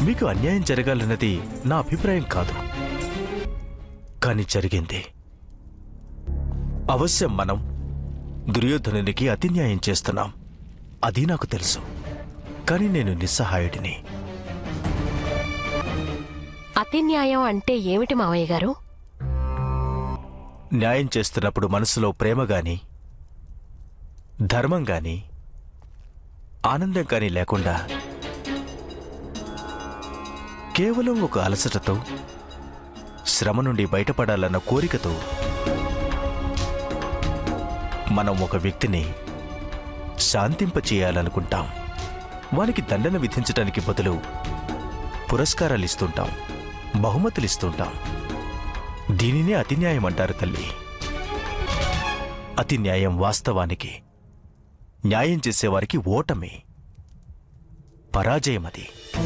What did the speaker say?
మీకు అన్యాయం జరగాలన్నది నా అభిప్రాయం కాదు. కాని జరిగింది. అవశ్యం మనం దుర్యోధనునికి అతిన్యాయం చేస్తున్నాం. అది నాకు తెలుసు. కాని నేను నిస్సహాయుడిని. అతిన్యాయం అంటే ఏమిటి మావయ్య గారు? న్యాయం చేస్తున్నప్పుడు మనసులో ప్రేమ గాని, ధర్మం గాని, ఆనందం కాని లేకుండా కేవలం ఒక అలసటతో, శ్రమ నుండి బయటపడాలన్న కోరికతో మనం ఒక వ్యక్తిని శాంతింపచేయాలనుకుంటాం. వానికి దండన విధించటానికి బదులు పురస్కారాలిస్తుంటాం, బహుమతులిస్తుంటాం. దీనినే అతిన్యాయం అంటారు తల్లి. అతిన్యాయం వాస్తవానికి న్యాయం చేసేవారికి ఓటమి, పరాజయమది.